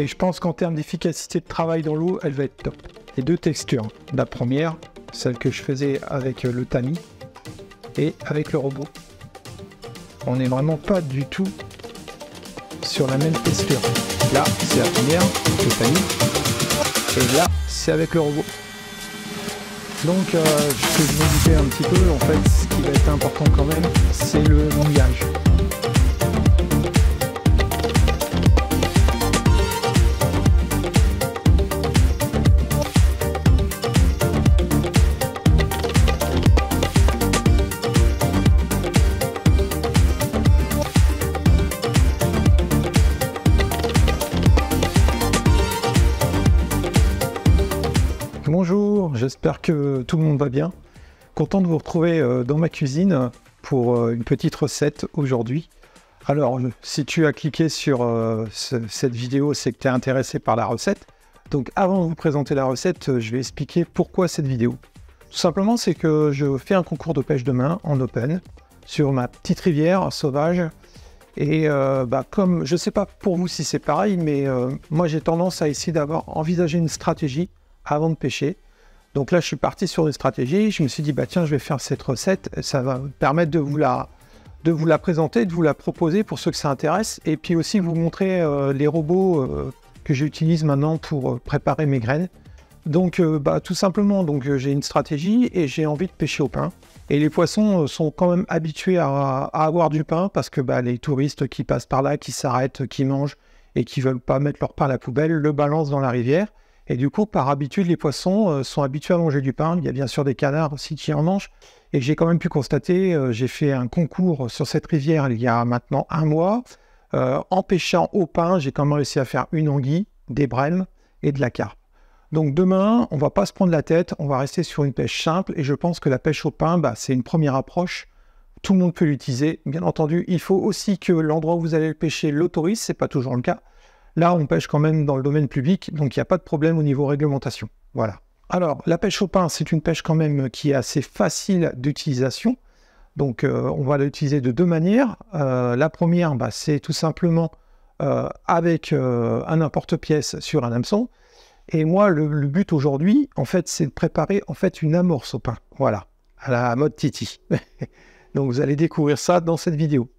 je pense qu'en termes d'efficacité de travail dans l'eau, elle va être top. Les deux textures. La première, celle que je faisais avec le tamis et avec le robot. On n'est vraiment pas du tout sur la même texture. Là, c'est la première, le tamis. Et là, c'est avec le robot. Donc, ce que je vais indiquer un petit peu, en fait, ce qui va être important quand même, c'est le mouillage. Bonjour, j'espère que tout le monde va bien. Content de vous retrouver dans ma cuisine pour une petite recette aujourd'hui. Alors, si tu as cliqué sur cette vidéo, c'est que tu es intéressé par la recette. Donc, avant de vous présenter la recette, je vais expliquer pourquoi cette vidéo. Tout simplement, c'est que je fais un concours de pêche de main en open sur ma petite rivière sauvage. Et comme je ne sais pas pour vous si c'est pareil, mais moi j'ai tendance à essayer d'avoir envisagé une stratégie avant de pêcher. Donc là, je suis parti sur une stratégie. Je me suis dit, bah tiens, je vais faire cette recette. Ça va me permettre de vous la présenter, de vous la proposer pour ceux que ça intéresse. Et puis aussi vous montrer les robots que j'utilise maintenant pour préparer mes graines. Donc tout simplement, j'ai une stratégie et j'ai envie de pêcher au pain. Et les poissons sont quand même habitués à avoir du pain parce que les touristes qui passent par là, qui s'arrêtent, qui mangent et qui veulent pas mettre leur pain à la poubelle, le balancent dans la rivière. Et du coup, par habitude, les poissons sont habitués à manger du pain. Il y a bien sûr des canards aussi qui en mangent. Et j'ai quand même pu constater, j'ai fait un concours sur cette rivière il y a maintenant un mois. En pêchant au pain, j'ai quand même réussi à faire une anguille, des brèmes et de la carpe. Donc demain, on ne va pas se prendre la tête, on va rester sur une pêche simple. Et je pense que la pêche au pain, c'est une première approche. Tout le monde peut l'utiliser. Bien entendu, il faut aussi que l'endroit où vous allez le pêcher l'autorise. Ce n'est pas toujours le cas. Là, on pêche quand même dans le domaine public, donc il n'y a pas de problème au niveau réglementation. Voilà. Alors, la pêche au pain, c'est une pêche quand même qui est assez facile d'utilisation. Donc, on va l'utiliser de deux manières. La première, c'est tout simplement avec un emporte-pièce sur un hameçon. Et moi, le but aujourd'hui, en fait, c'est de préparer une amorce au pain. Voilà, à la mode Titi. Donc, vous allez découvrir ça dans cette vidéo.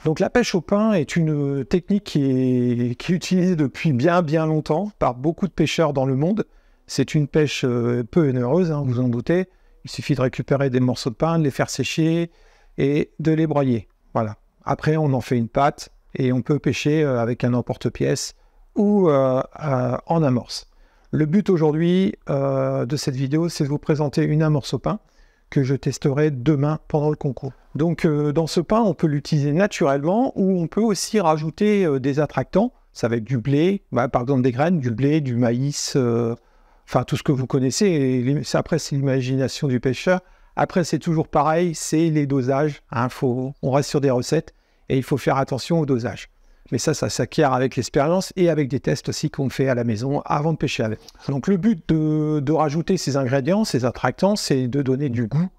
Donc la pêche au pain est une technique qui est utilisée depuis bien longtemps par beaucoup de pêcheurs dans le monde. C'est une pêche peu onéreuse, vous en doutez. Il suffit de récupérer des morceaux de pain, de les faire sécher et de les broyer. Voilà. Après, on en fait une pâte et on peut pêcher avec un emporte-pièce ou en amorce. Le but aujourd'hui de cette vidéo, c'est de vous présenter une amorce au pain que je testerai demain pendant le concours. Donc dans ce pain, on peut l'utiliser naturellement ou on peut aussi rajouter des attractants. Ça va être du blé, par exemple des graines, du blé, du maïs, tout ce que vous connaissez. Et après, c'est l'imagination du pêcheur. Après, c'est toujours pareil, c'est les dosages. On reste sur des recettes et il faut faire attention au dosage. Mais ça s'acquiert avec l'expérience et avec des tests aussi qu'on fait à la maison avant de pêcher avec. Donc le but de rajouter ces ingrédients, ces attractants, c'est de donner du goût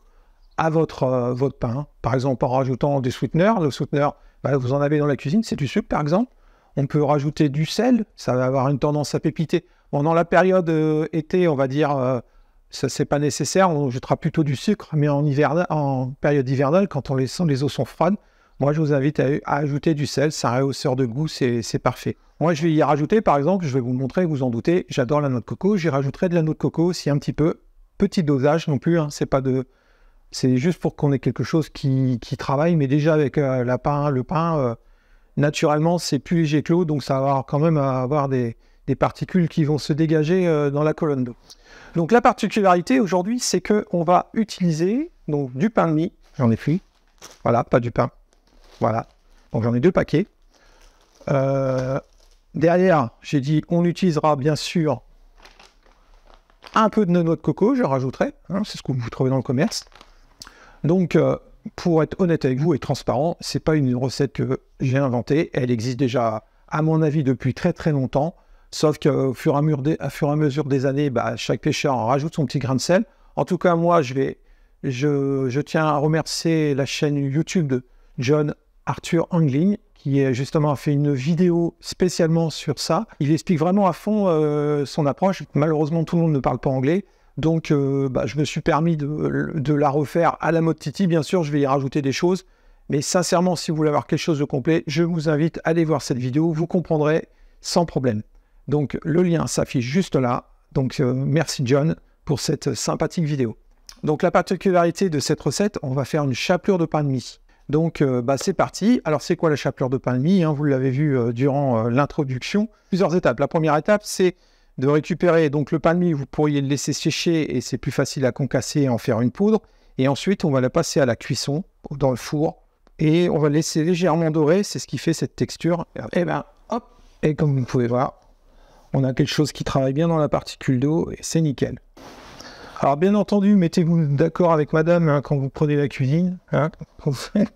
à votre pain. Par exemple, en rajoutant des sweeteners. Le sweetener, vous en avez dans la cuisine, c'est du sucre par exemple. On peut rajouter du sel, ça va avoir une tendance à pépiter. Bon, dans la période été, on va dire, ça c'est pas nécessaire, on jettera plutôt du sucre, mais en période hivernale, quand les eaux sont froides, moi, je vous invite à ajouter du sel, c'est un rehausseur de goût, c'est parfait. Moi, je vais y rajouter, par exemple, je vais vous montrer, vous en doutez, j'adore la noix de coco, j'y rajouterai de la noix de coco aussi un petit peu, petit dosage non plus, c'est juste pour qu'on ait quelque chose qui travaille, mais déjà avec le pain, naturellement, c'est plus léger que l'eau, donc ça va quand même avoir des particules qui vont se dégager dans la colonne d'eau. Donc la particularité aujourd'hui, c'est qu'on va utiliser du pain de mie, j'en ai pris, voilà, pas du pain. Voilà, donc j'en ai 2 paquets. Derrière, j'ai dit on utilisera bien sûr un peu de noix de coco, je rajouterai, c'est ce que vous trouvez dans le commerce. Donc, pour être honnête avec vous et transparent, c'est pas une recette que j'ai inventée, elle existe déjà, à mon avis, depuis très longtemps, sauf qu'au fur et à mesure des années, chaque pêcheur en rajoute son petit grain de sel. En tout cas, moi, je tiens à remercier la chaîne YouTube de John Arthur Angling, qui justement a fait une vidéo spécialement sur ça. Il explique vraiment à fond son approche. Malheureusement, tout le monde ne parle pas anglais. Donc, je me suis permis de la refaire à la mode Titi. Bien sûr, je vais y rajouter des choses. Mais sincèrement, si vous voulez avoir quelque chose de complet, je vous invite à aller voir cette vidéo. Vous comprendrez sans problème. Donc, le lien s'affiche juste là. Donc, merci John pour cette sympathique vidéo. Donc, la particularité de cette recette, on va faire une chapelure de pain de mie. Donc, c'est parti. Alors, c'est quoi la chapelure de pain de mie, hein? Vous l'avez vu durant l'introduction. Plusieurs étapes. La première étape, c'est de récupérer donc le pain de mie. Vous pourriez le laisser sécher et c'est plus facile à concasser et en faire une poudre. Et ensuite, on va la passer à la cuisson dans le four. Et on va laisser légèrement dorer, c'est ce qui fait cette texture. Et hop, et comme vous pouvez voir, on a quelque chose qui travaille bien dans la particule d'eau et c'est nickel. Alors bien entendu, mettez-vous d'accord avec madame hein, quand vous prenez la cuisine, hein,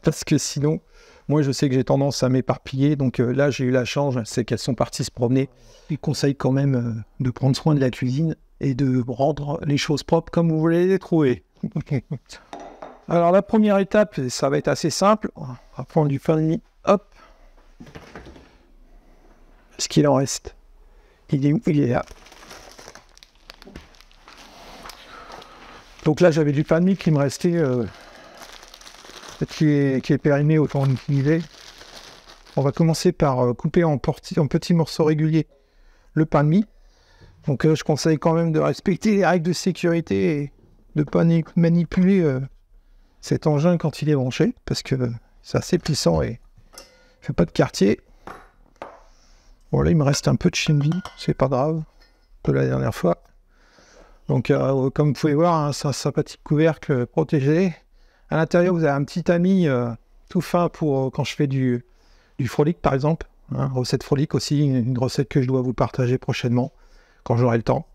parce que sinon, moi je sais que j'ai tendance à m'éparpiller, donc là j'ai eu la chance, c'est qu'elles sont parties se promener. Je conseille quand même de prendre soin de la cuisine et de rendre les choses propres comme vous voulez les trouver. Alors la première étape, ça va être assez simple. On va prendre du pain de mie. Hop. Ce qu'il en reste. Il est où? Il est là. Donc là, j'avais du pain de mie qui me restait, qui est périmé, autant l'utiliser. On va commencer par couper en petits morceaux réguliers le pain de mie. Donc je conseille quand même de respecter les règles de sécurité et de ne pas manipuler cet engin quand il est branché, parce que c'est assez puissant et il fait pas de quartier. Bon là il me reste un peu de chimie, c'est pas grave, de la dernière fois. Donc comme vous pouvez voir, hein, c'est un sympathique couvercle protégé. À l'intérieur vous avez un petit tamis tout fin pour quand je fais du frolic par exemple. Hein, recette frolic aussi, une recette que je dois vous partager prochainement, quand j'aurai le temps.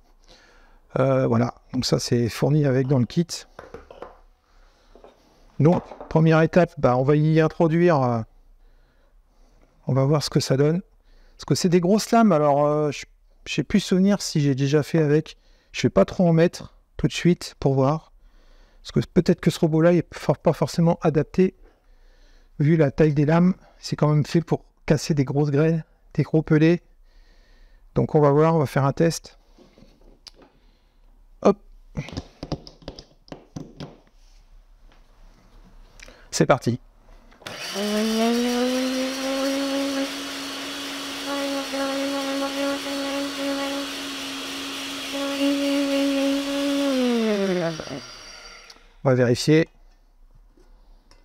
Voilà, donc ça c'est fourni avec dans le kit. Donc, première étape, on va y introduire, on va voir ce que ça donne. Parce que c'est des grosses lames, alors je n'ai plus souvenir si j'ai déjà fait avec. Je ne vais pas trop en mettre tout de suite pour voir. Parce que peut-être que ce robot-là n'est pas forcément adapté. Vu la taille des lames, c'est quand même fait pour casser des grosses graines, des gros pelets. Donc on va voir, on va faire un test. Hop. C'est parti. On va vérifier.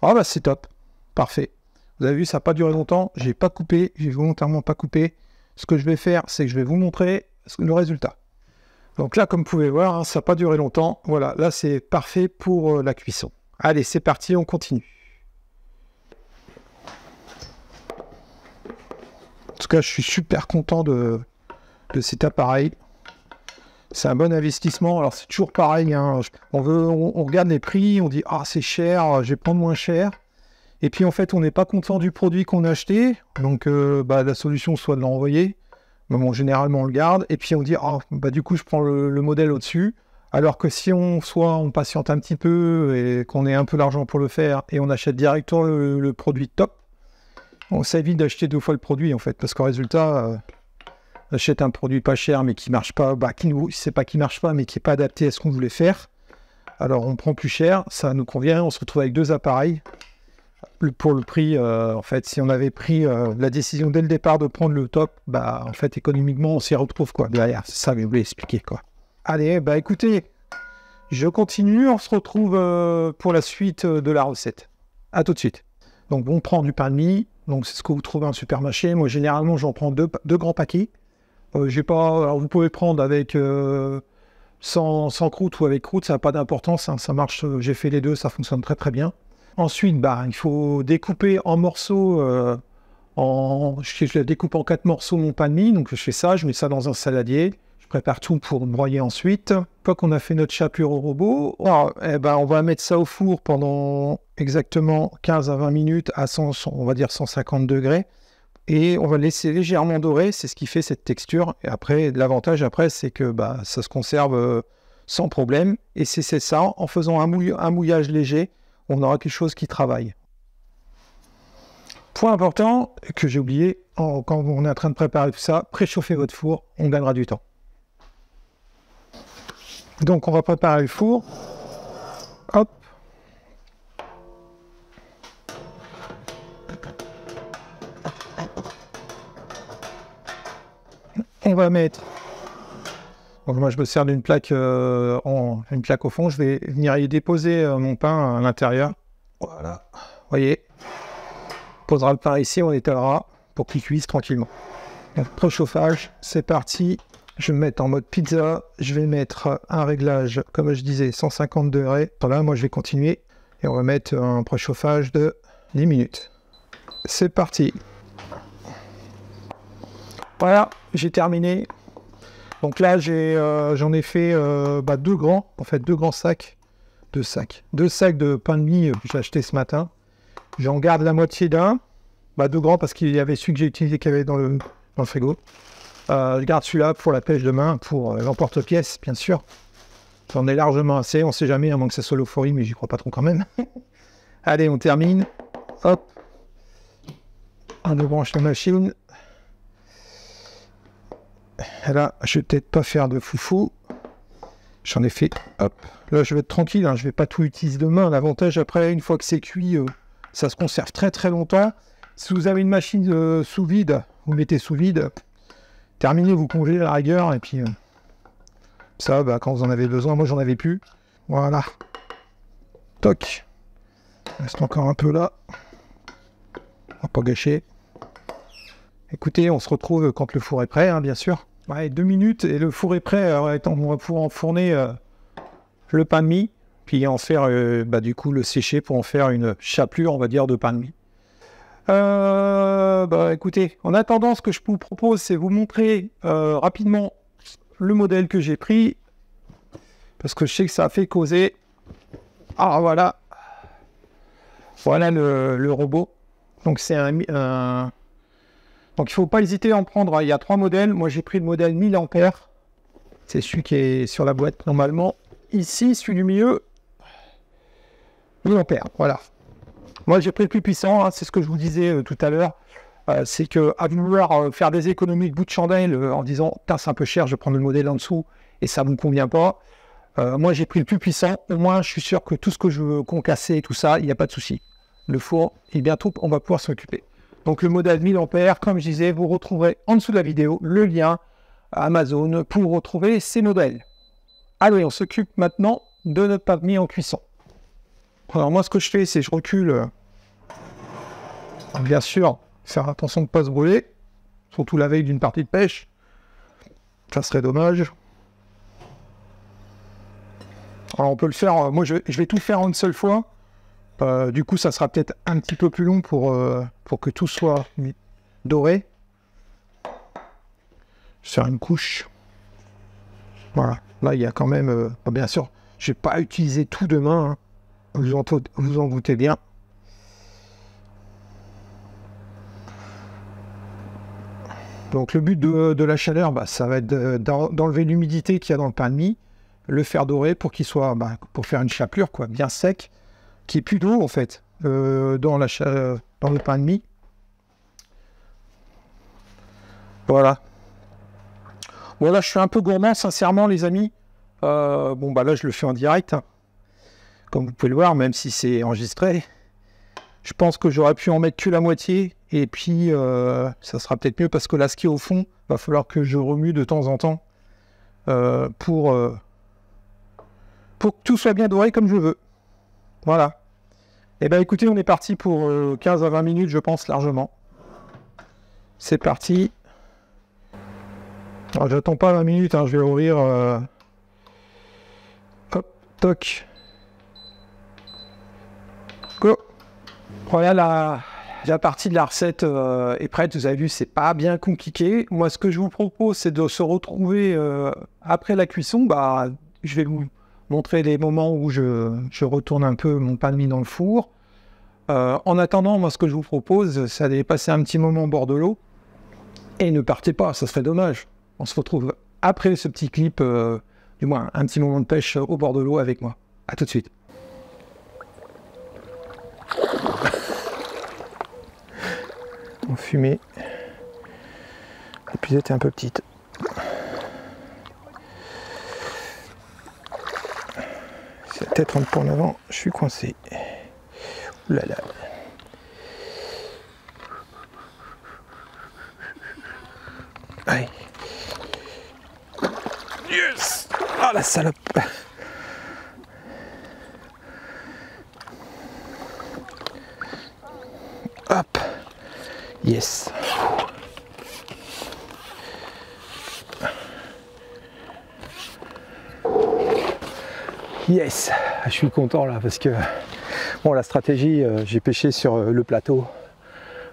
Ah c'est top. Parfait. Vous avez vu, ça n'a pas duré longtemps. J'ai pas coupé. J'ai volontairement pas coupé. Ce que je vais faire, c'est que je vais vous montrer le résultat. Donc là, comme vous pouvez voir, hein, ça n'a pas duré longtemps. Voilà, là c'est parfait pour la cuisson. Allez, c'est parti, on continue. En tout cas, je suis super content de cet appareil. C'est un bon investissement. Alors, c'est toujours pareil. Hein. On regarde les prix, on dit « Ah, c'est cher, je vais prendre moins cher. » Et puis, en fait, on n'est pas content du produit qu'on a acheté. Donc, la solution, soit de l'envoyer. Mais bon, généralement, on le garde. Et puis, on dit « Ah, du coup, je prends le modèle au-dessus. » Alors que si on patiente un petit peu et qu'on ait un peu l'argent pour le faire et on achète directement le produit top, ça évite d'acheter 2 fois le produit, en fait. Parce qu'en résultat... on achète un produit pas cher mais qui marche pas, c'est pas qui marche pas mais qui est pas adapté à ce qu'on voulait faire. Alors on prend plus cher, ça nous convient, on se retrouve avec 2 appareils. Pour le prix, en fait, si on avait pris la décision dès le départ de prendre le top, en fait économiquement on s'y retrouve quoi derrière, c'est ça que je voulais expliquer quoi. Allez, écoutez, je continue, on se retrouve pour la suite de la recette. À tout de suite. Donc on prend du pain de mie, donc c'est ce que vous trouvez en supermarché. Moi généralement j'en prends 2 grands paquets. Alors vous pouvez prendre avec sans croûte ou avec croûte, ça n'a pas d'importance, hein, ça marche, j'ai fait les deux, ça fonctionne très très bien. Ensuite, il faut découper en morceaux, je le découpe en 4 morceaux mon pain de mie, donc je fais ça, je mets ça dans un saladier, je prépare tout pour broyer ensuite. Une fois qu'on a fait notre chapelure au robot, on va mettre ça au four pendant exactement 15 à 20 minutes à on va dire 150 degrés. Et on va laisser légèrement dorer, c'est ce qui fait cette texture. Et après, l'avantage après, c'est que ça se conserve sans problème. Et c'est ça, en faisant un mouillage léger, on aura quelque chose qui travaille. Point important que j'ai oublié, quand on est en train de préparer tout ça, préchauffez votre four, on gagnera du temps. Donc on va préparer le four. Hop. On va mettre... Donc moi je me sers d'une plaque, une plaque au fond, je vais venir y déposer mon pain à l'intérieur. Voilà, vous voyez. On posera le pain ici, on étalera pour qu'il cuise tranquillement. Donc préchauffage, c'est parti. Je vais me mettre en mode pizza, je vais mettre un réglage, comme je disais, 150 degrés. Là, moi je vais continuer et on va mettre un préchauffage de 10 minutes. C'est parti. Voilà, j'ai terminé. Donc là, j'en ai fait deux grands sacs. Deux sacs de pain de mie que j'ai acheté ce matin. J'en garde la moitié d'un. Deux grands parce qu'il y avait celui que j'ai utilisé qui avait dans le frigo. Je garde celui-là pour la pêche demain, pour l'emporte-pièce, bien sûr. J'en ai largement assez, on ne sait jamais, à moins que ça soit l'euphorie, mais j'y crois pas trop quand même. Allez, on termine. Hop. On débranche la machine. Là, je vais peut-être pas faire de foufou. J'en ai fait, hop. Là, je vais être tranquille, hein, je vais pas tout utiliser demain. L'avantage, après, une fois que c'est cuit, ça se conserve très très longtemps. Si vous avez une machine sous vide, vous mettez sous vide. Terminez, vous congélez à la rigueur, et puis ça, quand vous en avez besoin, moi j'en avais plus. Voilà. Toc. Il reste encore un peu là. On va pas gâcher. Écoutez, on se retrouve quand le four est prêt, hein, bien sûr. Ouais, 2 minutes et le four est prêt. On va pouvoir enfourner le pain de mie, puis en faire du coup le sécher pour en faire une chapelure, on va dire, de pain de mie. Écoutez, en attendant, ce que je vous propose, c'est vous montrer rapidement le modèle que j'ai pris, parce que je sais que ça a fait causer. Ah, voilà. Voilà le robot. Donc c'est donc il ne faut pas hésiter à en prendre. Il y a 3 modèles. Moi j'ai pris le modèle 1000 ampères. C'est celui qui est sur la boîte normalement. Ici, celui du milieu, 1000 ampères. Voilà. Moi j'ai pris le plus puissant. Hein, c'est ce que je vous disais tout à l'heure. C'est qu'à vouloir faire des économies de bout de chandelle en disant « c'est un peu cher, je vais prendre le modèle en dessous et ça ne me convient pas ». Moi j'ai pris le plus puissant. Au moins je suis sûr que tout ce que je veux concasser et tout ça, il n'y a pas de souci. Le four, et bientôt on va pouvoir s'occuper. Donc le modèle 1000 ampères, comme je disais, vous retrouverez en dessous de la vidéo le lien Amazon pour retrouver ces modèles. Allez, on s'occupe maintenant de notre pain de mie en cuisson. Alors moi ce que je fais, c'est je recule, bien sûr, faire attention de ne pas se brûler, surtout la veille d'une partie de pêche, ça serait dommage. Alors on peut le faire, moi je vais tout faire en une seule fois. Du coup, ça sera peut-être un petit peu plus long pour que tout soit doré. Je vais faire une couche. Voilà. Là, il y a quand même... bien sûr, je ne vais pas utiliser tout demain. Hein. Vous en doutez bien. Donc, le but de la chaleur, ça va être d'enlever l'humidité qu'il y a dans le pain de mie, le faire dorer pour qu'il soit... pour faire une chapelure, quoi, bien sec. Qui est plus d'eau en fait dans le pain de mie. Voilà. Voilà, je suis un peu gourmand sincèrement les amis. Là je le fais en direct. Hein. Comme vous pouvez le voir, même si c'est enregistré. Je pense que j'aurais pu en mettre que la moitié. Et puis ça sera peut-être mieux parce que là ce qui est au fond, va falloir que je remue de temps en temps pour que tout soit bien doré comme je veux. Voilà. Et écoutez, on est parti pour 15 à 20 minutes, je pense, largement. C'est parti. Alors, j'attends pas 20 minutes, hein, je vais ouvrir. Hop, toc. Go. Voilà, la partie de la recette est prête. Vous avez vu, c'est pas bien compliqué. Moi, ce que je vous propose, c'est de se retrouver après la cuisson. Je vais vous montrer les moments où je retourne un peu mon pain de mie dans le four. En attendant, moi, ce que je vous propose, c'est d'aller passer un petit moment au bord de l'eau. Et ne partez pas, ça serait dommage. On se retrouve après ce petit clip, du moins un petit moment de pêche au bord de l'eau avec moi. A tout de suite. en fumée. La puisette est un peu petite. Si la tête rentre pas en avant, je suis coincé. Ouh là là. Allez. Yes! Ah la salope! Hop! Yes! Yes! Je suis content là parce que bon, la stratégie, j'ai pêché sur le plateau,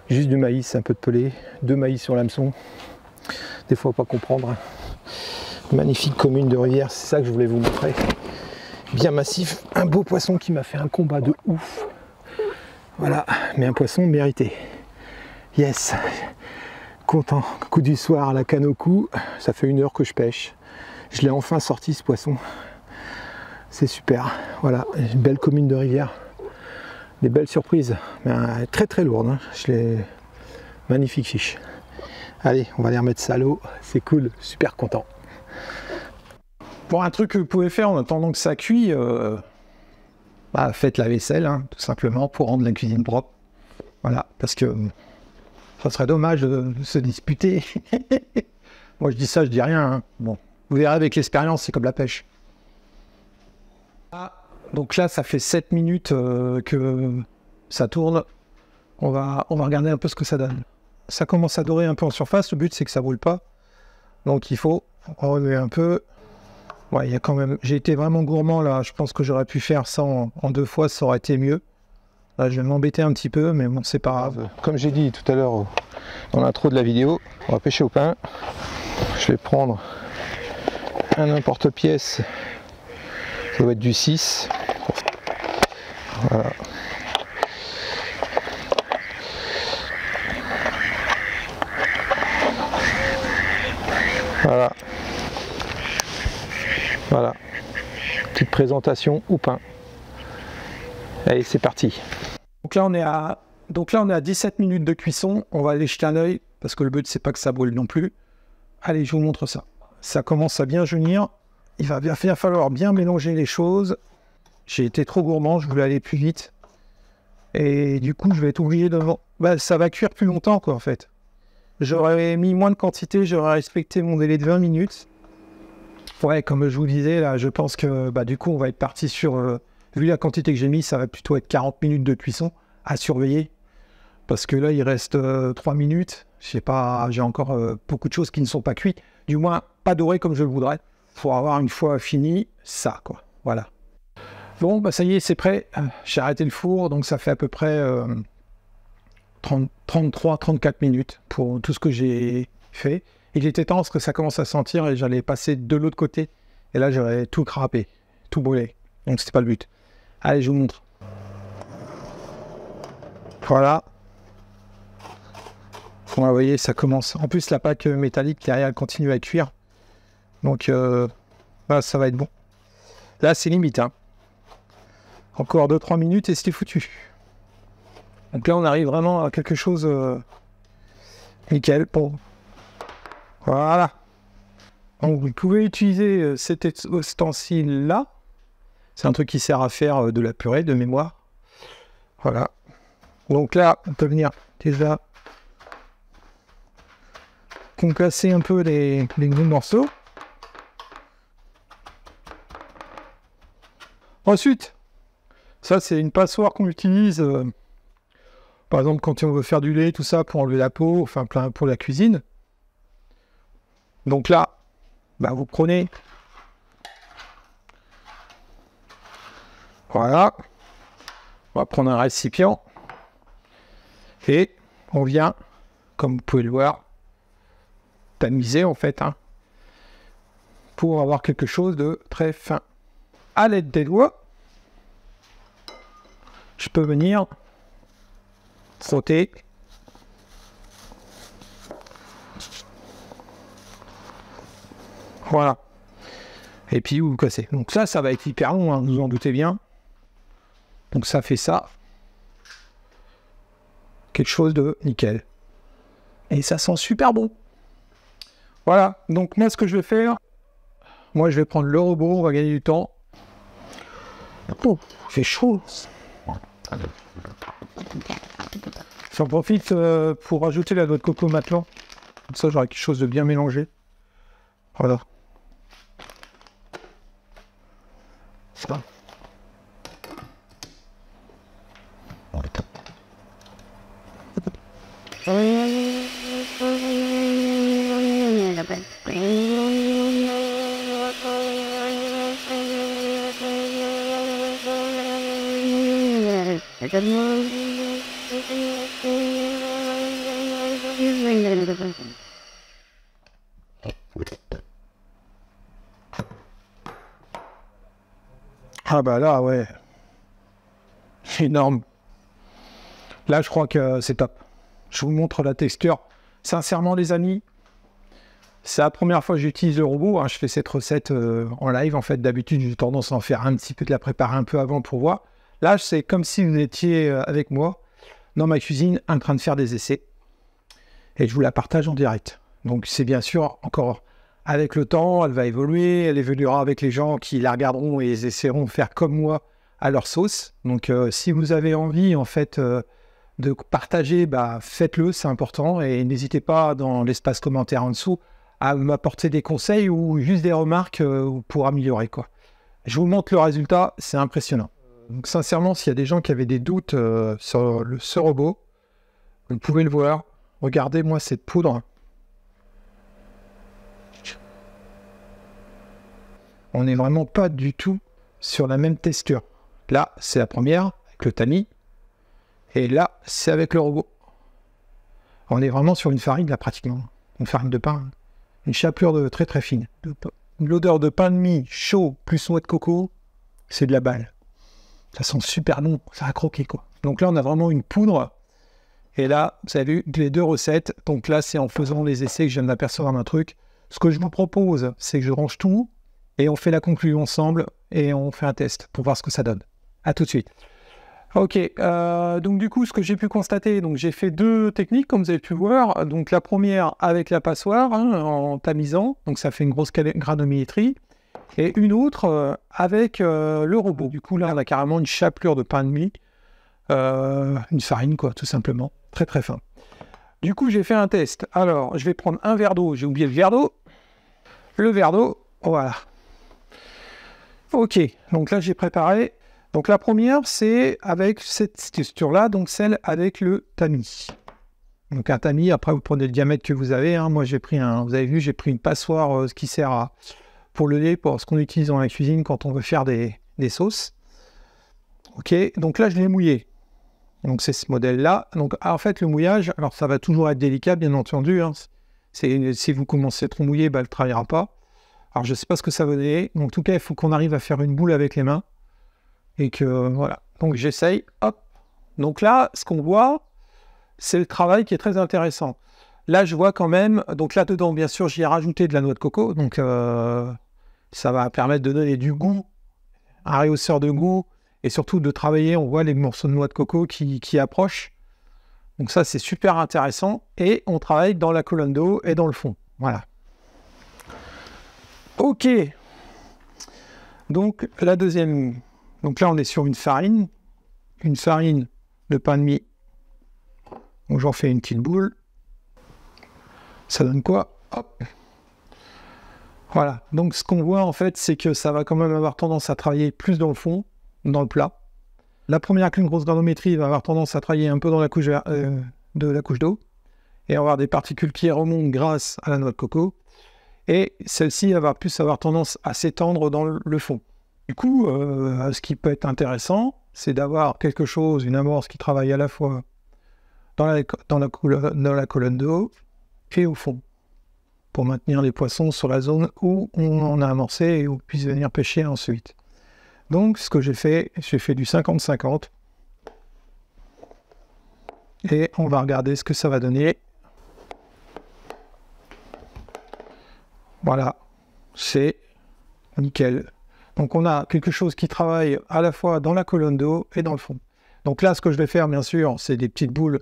juste du maïs, un peu de pelé, 2 maïs sur l'hameçon. Des fois pas comprendre. Magnifique commune de rivière, c'est ça que je voulais vous montrer. Bien massif, un beau poisson qui m'a fait un combat de ouf. Voilà, mais un poisson mérité. Yes! Content. Coup du soir à la canne au cou, ça fait 1 heure que je pêche. Je l'ai enfin sorti ce poisson. C'est super. Voilà, une belle commune de rivière. Des belles surprises, mais très très lourde. Hein. Je l'ai... Magnifique fiche. Allez, on va aller remettre ça à l'eau. C'est cool, super content. Pour un truc que vous pouvez faire en attendant que ça cuit, faites la vaisselle, hein, tout simplement, pour rendre la cuisine propre. Voilà, parce que ça serait dommage de se disputer. Moi je dis ça, je dis rien. Hein. Bon, vous verrez avec l'expérience, c'est comme la pêche. Ah, donc là, ça fait 7 minutes que ça tourne. On va regarder un peu ce que ça donne. Ça commence à dorer un peu en surface. Le but, c'est que ça ne brûle pas. Donc il faut relever un peu. Ouais, il y a quand même... J'ai été vraiment gourmand là. Je pense que j'aurais pu faire ça en 2 fois, ça aurait été mieux. Là, je vais m'embêter un petit peu, mais bon, c'est pas grave. Comme j'ai dit tout à l'heure dans l'intro de la vidéo, on va pêcher au pain. Je vais prendre un emporte-pièce. Ça doit être du 6. Voilà. Voilà. Voilà. Petite présentation au pain. Allez, c'est parti. Donc là, on est à 17 minutes de cuisson. On va aller jeter un œil parce que le but, c'est pas que ça brûle non plus. Allez, je vous montre ça. Ça commence à bien jaunir. Il va bien falloir bien mélanger les choses. J'ai été trop gourmand, je voulais aller plus vite. Et du coup, je vais être obligé de... ça va cuire plus longtemps, quoi, en fait. J'aurais mis moins de quantité, j'aurais respecté mon délai de 20 minutes. Ouais, comme je vous disais, là, je pense que du coup, on va être parti sur... vu la quantité que j'ai mis, ça va plutôt être 40 minutes de cuisson à surveiller. Parce que là, il reste 3 minutes. Je sais pas, j'ai encore beaucoup de choses qui ne sont pas cuites. Du moins, pas dorées comme je le voudrais. Pour avoir une fois fini, ça, quoi. Voilà. Bon, ça y est, c'est prêt. J'ai arrêté le four, donc ça fait à peu près 33-34 minutes pour tout ce que j'ai fait. Il était temps parce que ça commence à sentir et j'allais passer de l'autre côté. Et là, j'aurais tout crapé, tout brûlé. Donc, c'était pas le but. Allez, je vous montre. Voilà. Bon, vous voyez, ça commence. En plus, la plaque métallique derrière, elle continue à cuire. Donc, ça va être bon. Là, c'est limite. Hein. Encore 2-3 minutes et c'était foutu. Donc là, on arrive vraiment à quelque chose nickel. Bon. Voilà. Donc, vous pouvez utiliser cet ustensile-là. C'est un truc qui sert à faire de la purée de mémoire. Voilà. Donc là, on peut venir déjà concasser un peu les gros morceaux. Ensuite, ça c'est une passoire qu'on utilise, par exemple quand on veut faire du lait, tout ça, pour enlever la peau, enfin pour la cuisine. Donc là, vous prenez, voilà, on va prendre un récipient, et on vient, comme vous pouvez le voir, tamiser en fait, hein, pour avoir quelque chose de très fin. À l'aide des doigts, je peux venir frotter. Voilà. Et puis vous cassez. Donc ça va être hyper long, hein, vous en doutez bien. Donc ça fait ça. Quelque chose de nickel. Et ça sent super bon. Voilà, donc moi ce que je vais faire, moi je vais prendre le robot, on va gagner du temps. Oh, il fait chaud. J'en profite pour rajouter la noix de coco maintenant. Comme ça j'aurai quelque chose de bien mélangé. Voilà. Ça. Ah bah là, ouais. Énorme. Là, je crois que c'est top. Je vous montre la texture. Sincèrement, les amis, c'est la première fois que j'utilise le robot. Hein. Je fais cette recette en live. En fait, d'habitude, j'ai tendance à en faire un petit peu, de la préparer un peu avant pour voir. Là, c'est comme si vous étiez avec moi dans ma cuisine en train de faire des essais. Et je vous la partage en direct. Donc, c'est bien sûr encore avec le temps, elle va évoluer. Elle évoluera avec les gens qui la regarderont et ils essaieront de faire comme moi à leur sauce. Donc, si vous avez envie, en fait, de partager, bah, faites-le, c'est important. Et n'hésitez pas dans l'espace commentaire en dessous à m'apporter des conseils ou juste des remarques pour améliorer, quoi. Je vous montre le résultat, c'est impressionnant. Donc sincèrement, s'il y a des gens qui avaient des doutes sur ce robot, vous pouvez le voir. Regardez-moi cette poudre. On n'est vraiment pas du tout sur la même texture. Là, c'est la première avec le tamis. Et là, c'est avec le robot. On est vraiment sur une farine, là, pratiquement. Une farine de pain. Une chapelure de très très fine. L'odeur de pain de mie chaud plus noix de coco, c'est de la balle. Ça sent super bon, ça a croqué, quoi. Donc là, on a vraiment une poudre. Et là, vous avez vu les deux recettes. Donc là, c'est en faisant les essais que je viens de m'apercevoir d'un truc. Ce que je vous propose, c'est que je range tout et on fait la conclusion ensemble et on fait un test pour voir ce que ça donne. À tout de suite. Ok, donc du coup, ce que j'ai pu constater, donc j'ai fait deux techniques, comme vous avez pu voir. Donc la première avec la passoire, hein, en tamisant, donc ça fait une grosse granulométrie. Et une autre avec le robot. Du coup, là, on a carrément une chapelure de pain de mie, une farine, quoi, tout simplement. Très, très fin. Du coup, j'ai fait un test. Alors, je vais prendre un verre d'eau. J'ai oublié le verre d'eau. Le verre d'eau, voilà. Ok, donc là, j'ai préparé. Donc la première, c'est avec cette texture-là, donc celle avec le tamis. Donc un tamis, après, vous prenez le diamètre que vous avez. Hein. Moi, j'ai pris vous avez vu, j'ai pris une passoire, ce qui sert pour le lait, pour ce qu'on utilise dans la cuisine quand on veut faire des sauces. Ok, donc là, je l'ai mouillé. Donc c'est ce modèle-là. Donc en fait, le mouillage, alors ça va toujours être délicat, bien entendu. Hein. Si vous commencez trop mouillé, bah, elle ne travaillera pas. Alors je ne sais pas ce que ça va donner. Donc, en tout cas, il faut qu'on arrive à faire une boule avec les mains. Et que voilà. Donc j'essaye. Hop. Donc là, ce qu'on voit, c'est le travail qui est très intéressant. Là, je vois quand même. Donc là-dedans, bien sûr, j'y ai rajouté de la noix de coco. Donc ça va permettre de donner du goût, un rehausseur de goût. Et surtout de travailler, on voit les morceaux de noix de coco qui approchent. Donc ça, c'est super intéressant. Et on travaille dans la colonne d'eau et dans le fond. Voilà. Ok. Donc la deuxième. Donc là, on est sur une farine de pain de mie. Donc j'en fais une petite boule. Ça donne quoi? Hop. Voilà. Donc ce qu'on voit en fait, c'est que ça va quand même avoir tendance à travailler plus dans le fond, dans le plat. La première avec une grosse granulométrie va avoir tendance à travailler un peu dans la couche de la couche d'eau et avoir des particules qui remontent grâce à la noix de coco. Et celle-ci va plus avoir tendance à s'étendre dans le fond. Du coup, ce qui peut être intéressant, c'est d'avoir quelque chose, une amorce qui travaille à la fois dans la colonne d'eau et au fond, pour maintenir les poissons sur la zone où on en a amorcé et où ils puissent venir pêcher ensuite. Donc, ce que j'ai fait du 50-50. Et on va regarder ce que ça va donner. Voilà, c'est nickel. Donc on a quelque chose qui travaille à la fois dans la colonne d'eau et dans le fond. Donc là, ce que je vais faire, bien sûr, c'est des petites boules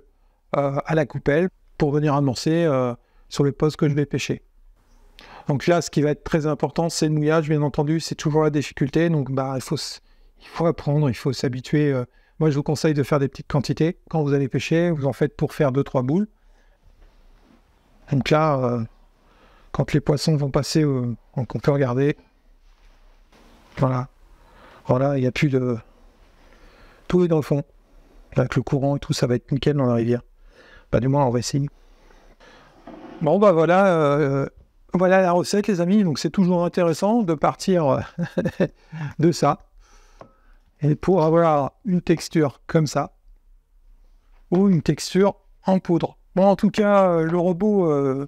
à la coupelle pour venir amorcer sur le poste que je vais pêcher. Donc là, ce qui va être très important, c'est le mouillage, bien entendu, c'est toujours la difficulté. Donc il faut apprendre, il faut s'habituer. Moi, je vous conseille de faire des petites quantités. Quand vous allez pêcher, vous en faites pour faire 2-3 boules. Donc là, quand les poissons vont passer, on peut regarder. Voilà, il n'y a plus de... Tout est dans le fond. Avec le courant et tout, ça va être nickel dans la rivière. Du moins, on va essayer. Bon, voilà la recette, les amis. Donc, c'est toujours intéressant de partir de ça. Et pour avoir une texture comme ça, ou une texture en poudre. Bon, en tout cas, le robot,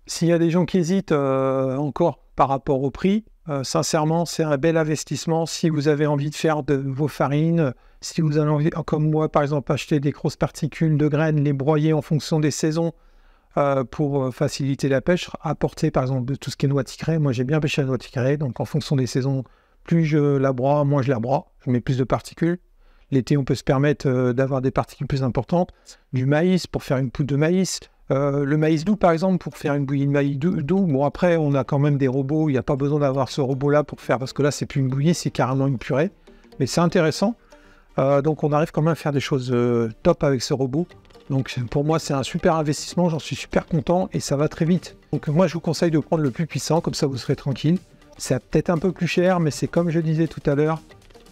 s'il y a des gens qui hésitent encore par rapport au prix, sincèrement, c'est un bel investissement si vous avez envie de faire de vos farines, si vous avez envie, comme moi, par exemple, acheter des grosses particules de graines, les broyer en fonction des saisons pour faciliter la pêche, apporter, par exemple, de tout ce qui est noix tigrée. Moi, j'ai bien pêché la noix tigrée, donc en fonction des saisons, plus je la broie, moins je la broie, je mets plus de particules. L'été, on peut se permettre d'avoir des particules plus importantes. Du maïs pour faire une poudre de maïs. Le maïs doux, par exemple, pour faire une bouillie de maïs doux. Bon, après, on a quand même des robots. Il n'y a pas besoin d'avoir ce robot-là pour faire, parce que là, c'est plus une bouillie, c'est carrément une purée. Mais c'est intéressant. Donc, on arrive quand même à faire des choses top avec ce robot. Donc, pour moi, c'est un super investissement. J'en suis super content et ça va très vite. Donc, moi, je vous conseille de prendre le plus puissant. Comme ça, vous serez tranquille. C'est peut-être un peu plus cher, mais c'est comme je disais tout à l'heure.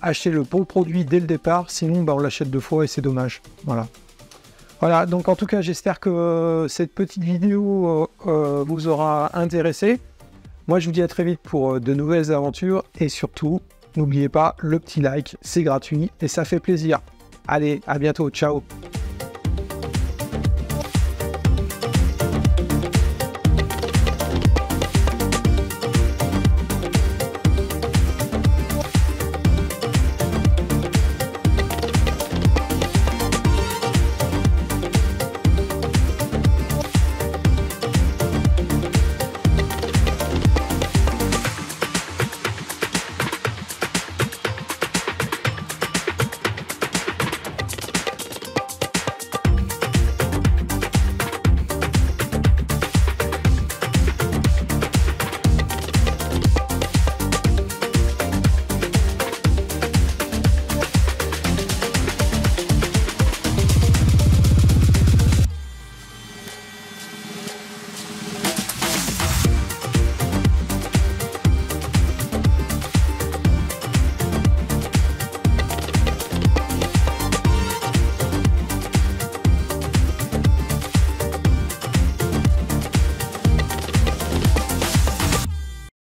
Acheter le bon produit dès le départ. Sinon, on l'achète 2 fois et c'est dommage. Voilà, donc en tout cas, j'espère que cette petite vidéo vous aura intéressé. Moi, je vous dis à très vite pour de nouvelles aventures. Et surtout, n'oubliez pas, le petit like, c'est gratuit et ça fait plaisir. Allez, à bientôt, ciao!